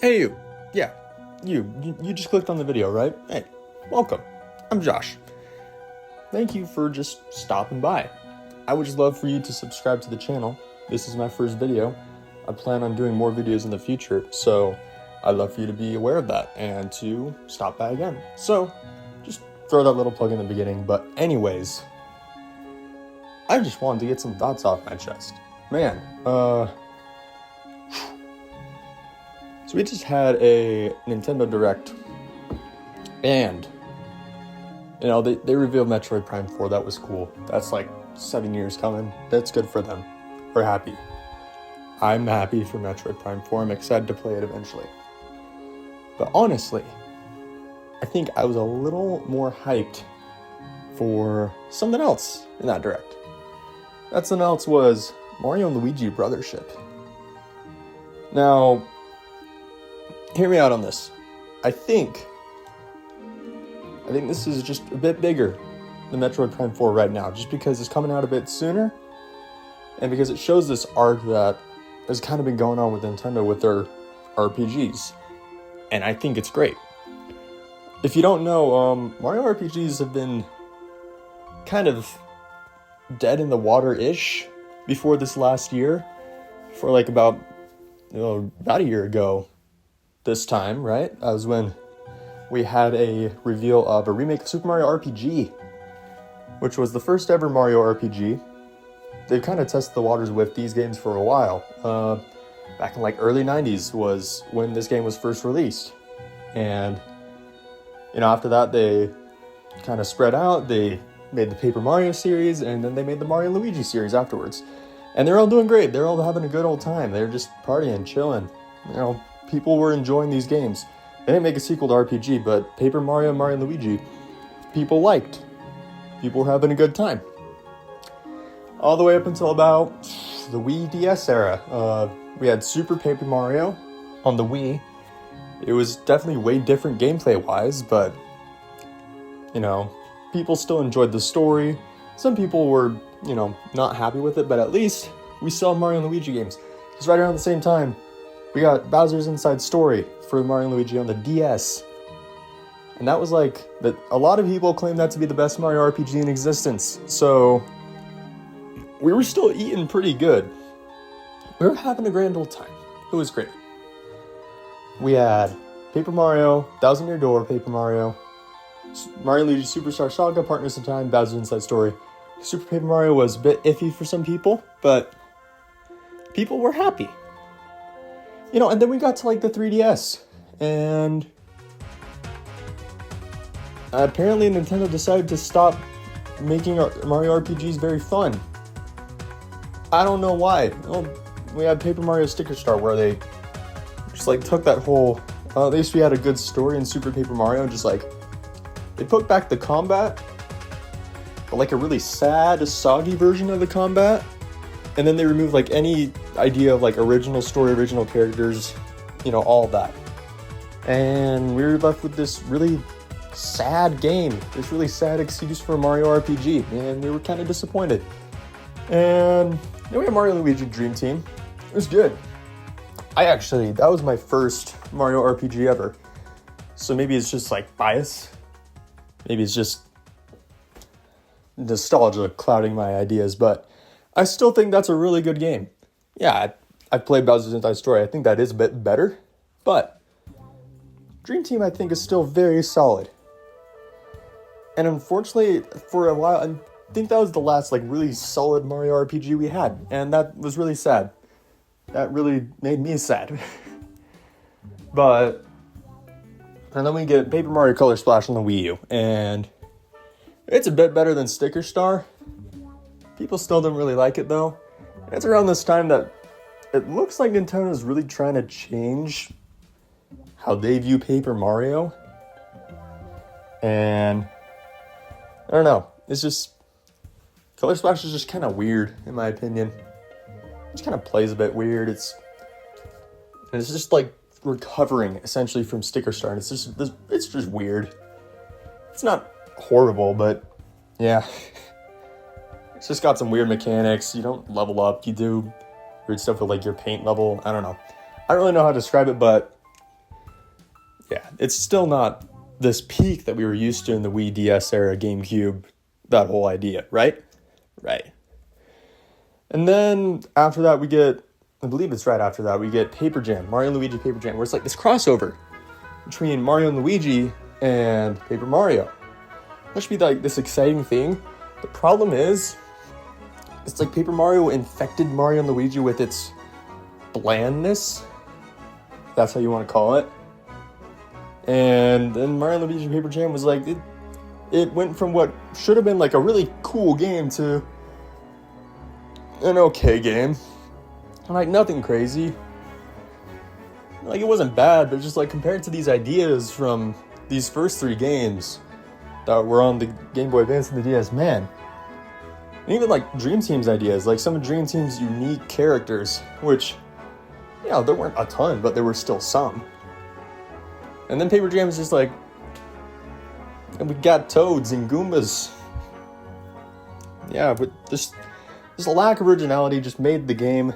Hey you, yeah, you just clicked on the video, right? Hey, welcome, I'm Josh. Thank you for just stopping by. I would just love for you to subscribe to the channel. This is my first video. I plan on doing more videos in the future, so I'd love for you to be aware of that and to stop by again. So, just throw that little plug in the beginning, but anyways, I just wanted to get some thoughts off my chest. Man, so we just had a Nintendo Direct, and, you know, they revealed Metroid Prime 4, that was cool. That's like 7 years coming, that's good for them. We're happy. I'm happy for Metroid Prime 4, I'm excited to play it eventually. But honestly, I think I was a little more hyped for something else in that Direct. That something else was Mario and Luigi Brothership. Now, hear me out on this. I think this is just a bit bigger than Metroid Prime 4 right now, just because it's coming out a bit sooner, and because it shows this arc that has kind of been going on with Nintendo with their RPGs, and I think it's great. If you don't know, Mario RPGs have been kind of dead in the water-ish before this last year, for like about a year ago this time, right? That was when we had a reveal of a remake of Super Mario RPG, which was the first ever Mario RPG. They've kind of tested the waters with these games for a while. Back in like early 90s was when this game was first released. And, you know, after that they kind of spread out. They made the Paper Mario series, and then they made the Mario and Luigi series afterwards. And they're all doing great. They're all having a good old time. They're just partying, chilling. You know, people were enjoying these games. They didn't make a sequel to RPG, but Paper Mario and Mario and Luigi, people liked. People were having a good time. All the way up until about the Wii DS era. We had Super Paper Mario on the Wii. It was definitely way different gameplay-wise, but, you know, people still enjoyed the story. Some people were, you know, not happy with it, but at least we saw Mario and Luigi games. Because right around the same time, we got Bowser's Inside Story for Mario and Luigi on the DS. And that was like, a lot of people claim that to be the best Mario RPG in existence. So, we were still eating pretty good. We were having a grand old time. It was great. We had Paper Mario, Thousand Year Door, Paper Mario, Mario and Luigi Superstar Saga, Partners in Time, Bowser's Inside Story. Super Paper Mario was a bit iffy for some people, but people were happy. You know, and then we got to like the 3DS, and apparently Nintendo decided to stop making Mario RPGs very fun. I don't know why. Well, we had Paper Mario Sticker Star where they just like took that whole, at least we had a good story in Super Paper Mario, just like, they put back the combat, but like a really sad, soggy version of the combat, and then they removed like any idea of like original story, original characters, you know, all of that. And we were left with this really sad game, this really sad excuse for a Mario RPG, and we were kind of disappointed. And then we had Mario and Luigi Dream Team. It was good. That was my first Mario RPG ever. So maybe it's just like bias. Maybe it's just nostalgia clouding my ideas, but I still think that's a really good game. Yeah, I've played Bowser's Inside Story. I think that is a bit better, but Dream Team I think is still very solid. And unfortunately, for a while, I think that was the last like really solid Mario RPG we had, and that was really sad. That really made me sad. And then we get Paper Mario Color Splash on the Wii U, and it's a bit better than Sticker Star. People still don't really like it though. And it's around this time that it looks like Nintendo is really trying to change how they view Paper Mario. And I don't know, it's just, Color Splash is just kind of weird in my opinion. It just kind of plays a bit weird. It's just like recovering essentially from Sticker Star, and it's just weird. It's not horrible, but yeah, it's just got some weird mechanics. You don't level up, you do weird stuff with like your paint level. I don't know. I don't really know how to describe it, but yeah, it's still not this peak that we were used to in the Wii DS era, GameCube, that whole idea, right? Right. And then after that, we get, I believe it's right after that, we get Paper Jam, Mario and Luigi Paper Jam, where it's like this crossover between Mario and Luigi and Paper Mario. That should be like this exciting thing. The problem is, it's like Paper Mario infected Mario and Luigi with its blandness. That's how you want to call it. And then Mario and Luigi Paper Jam was like, it went from what should have been like a really cool game to an okay game. Like nothing crazy. Like it wasn't bad, but just like compared to these ideas from these first three games that were on the Game Boy Advance and the DS, man. And even like Dream Team's ideas, like some of Dream Team's unique characters, which, you know, there weren't a ton, but there were still some. And then Paper Jam is just like, and we got Toads and Goombas. Yeah, but this lack of originality just made the game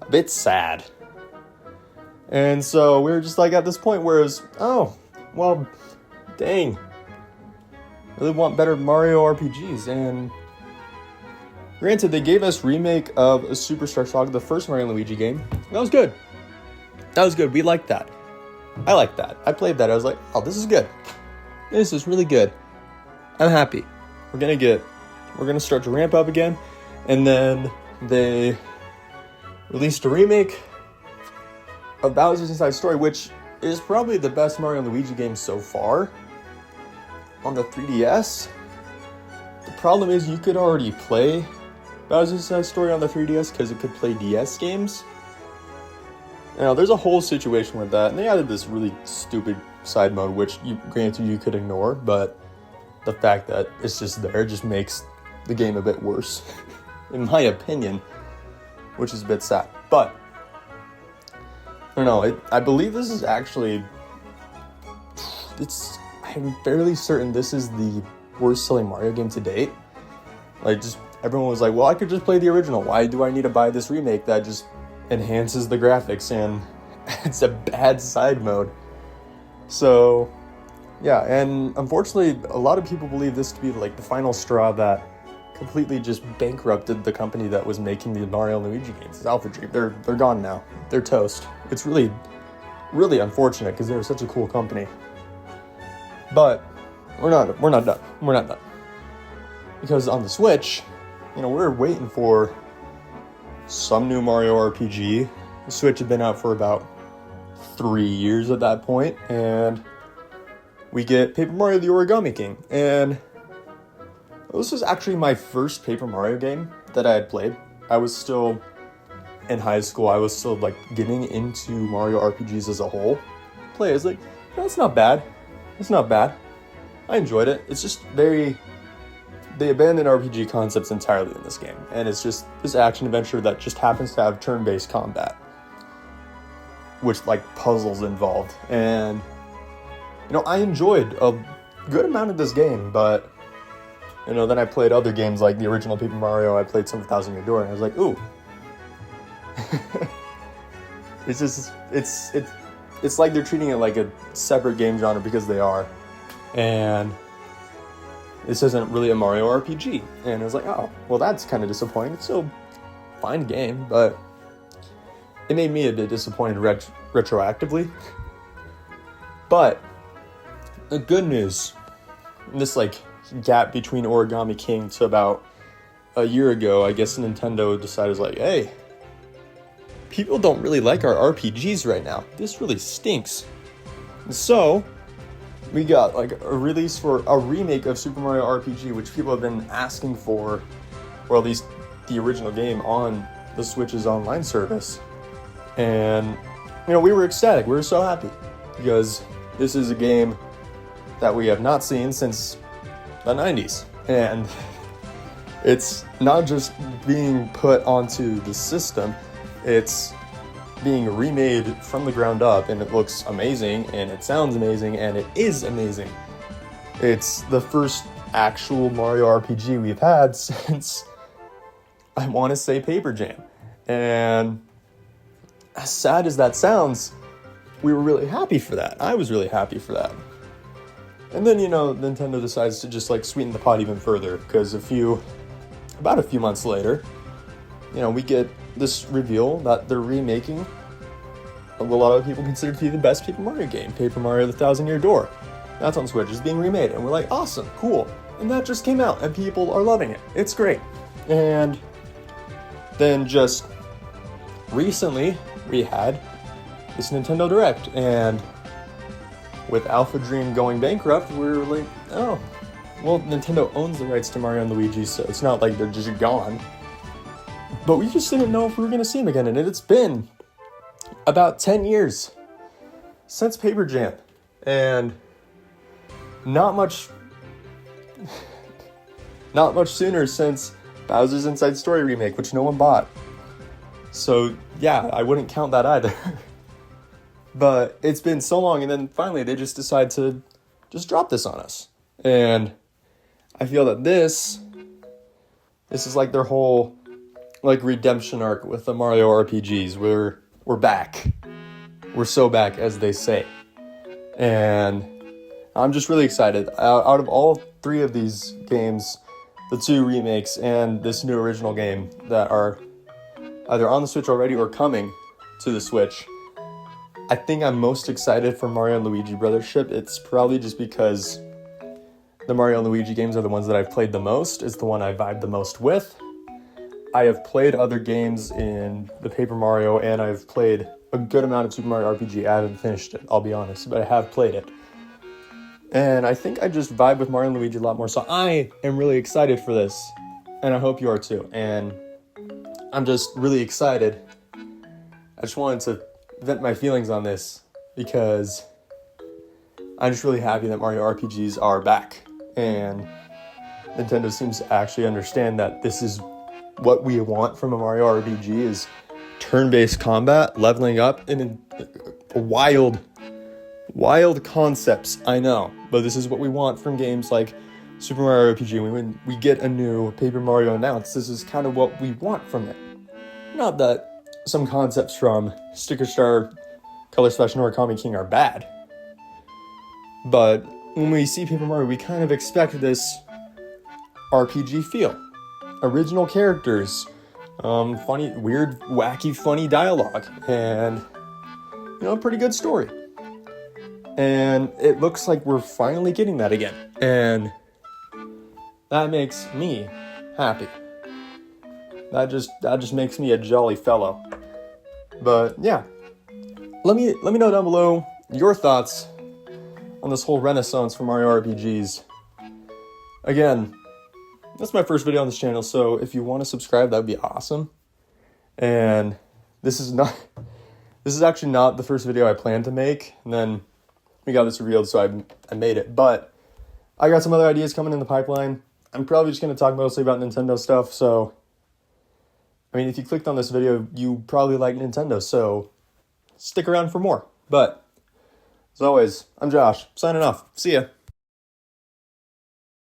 a bit sad. And so we were just like at this point where it's, oh, well, dang. I really want better Mario RPGs. And granted, they gave us remake of a Superstar Saga, the first Mario and Luigi game. That was good. That was good. We liked that. I liked that. I played that. I was like, oh, this is good. This is really good. I'm happy. We're gonna start to ramp up again. And then they released a remake of Bowser's Inside Story, which is probably the best Mario and Luigi game so far on the 3DS. The problem is you could already play Bowser's Inside Story on the 3DS because it could play DS games. Now, there's a whole situation with that, and they added this really stupid side mode, which, granted, you could ignore, but the fact that it's just there just makes the game a bit worse, in my opinion, which is a bit sad. But, I don't know, I believe this is actually, I'm fairly certain this is the worst-selling Mario game to date. Like, just, everyone was like, well, I could just play the original. Why do I need to buy this remake that just enhances the graphics and it's a bad side mode? So yeah, and unfortunately a lot of people believe this to be like the final straw that completely just bankrupted the company that was making the Mario and Luigi games. It's Alpha Dream. They're gone now. They're toast. It's really, really unfortunate because they were such a cool company. But we're not done. Because on the Switch, you know, we're waiting for some new Mario RPG. The Switch had been out for about 3 years at that point, and we get Paper Mario the Origami King. And this was actually my first Paper Mario game that I had played. I was still in high school. I was still like getting into Mario RPGs as a whole. I was like, no, it's not bad. It's not bad. I enjoyed it. It's just they abandoned RPG concepts entirely in this game, and it's just this action adventure that just happens to have turn-based combat, which like puzzles involved. And you know, I enjoyed a good amount of this game, but you know, then I played other games like the original Paper Mario. I played some of Thousand Year Door, and I was like, ooh. It's like they're treating it like a separate game genre because they are, and this isn't really a Mario RPG. And I was like, oh, well, that's kind of disappointing. It's still a fine game, but it made me a bit disappointed retroactively. But the good news, this like gap between Origami King to about a year ago, I guess Nintendo decided, like, hey, people don't really like our RPGs right now. This really stinks. And so we got like a release for a remake of Super Mario RPG, which people have been asking for, or at least the original game on the Switch's online service. And, you know, we were ecstatic. We were so happy because this is a game that we have not seen since the 90s. And it's not just being put onto the system, it's being remade from the ground up, and it looks amazing, and it sounds amazing, and it is amazing. It's the first actual Mario RPG we've had since, I want to say, Paper Jam. And as sad as that sounds, we were really happy for that. I was really happy for that. And then, Nintendo decides to just like sweeten the pot even further, because about a few months later, we get this reveal that they're remaking what a lot of people consider to be the best Paper Mario game, Paper Mario the Thousand-Year Door. That's on Switch, it's being remade, and we're like, awesome, cool. And that just came out, and people are loving it. It's great. And then just recently, we had this Nintendo Direct, and with Alpha Dream going bankrupt, we were like, oh, well, Nintendo owns the rights to Mario and Luigi, so it's not like they're just gone. But we just didn't know if we were going to see them again, and it's been about 10 years since Paper Jam, and not much sooner since Bowser's Inside Story remake, which no one bought. So yeah, I wouldn't count that either. But it's been so long, and then finally they just decide to just drop this on us. And I feel that this is like their whole like redemption arc with the Mario RPGs. We're back. We're so back, as they say. And I'm just really excited. Out of all three of these games, the two remakes and this new original game that are either on the Switch already or coming to the Switch, I think I'm most excited for Mario and Luigi Brothership. It's probably just because the Mario and Luigi games are the ones that I've played the most. It's the one I vibe the most with. I have played other games in the Paper Mario, and I've played a good amount of Super Mario RPG. I haven't finished it, I'll be honest, but I have played it. And I think I just vibe with Mario and Luigi a lot more, so I am really excited for this, and I hope you are too. And I'm just really excited. I just wanted to vent my feelings on this, because I'm just really happy that Mario RPGs are back, and Nintendo seems to actually understand that this is what we want from a Mario RPG, is turn-based combat, leveling up, and wild concepts, I know, but this is what we want from games like Super Mario RPG. When we get a new Paper Mario announced, this is kind of what we want from it. Not that some concepts from Sticker Star, Color Splash, and Origami King are bad, but when we see Paper Mario, we kind of expect this RPG feel. Original characters, funny, weird, wacky, funny dialogue, and, a pretty good story. And it looks like we're finally getting that again, and that makes me happy. That just makes me a jolly fellow. But yeah, let me know down below your thoughts on this whole renaissance for Mario RPGs. Again, that's my first video on this channel, so if you want to subscribe, that would be awesome. And this is actually not the first video I planned to make, and then we got this revealed, so I made it. But I got some other ideas coming in the pipeline. I'm probably just going to talk mostly about Nintendo stuff, so I mean, if you clicked on this video, you probably like Nintendo, so stick around for more. But as always, I'm Josh, signing off. See ya.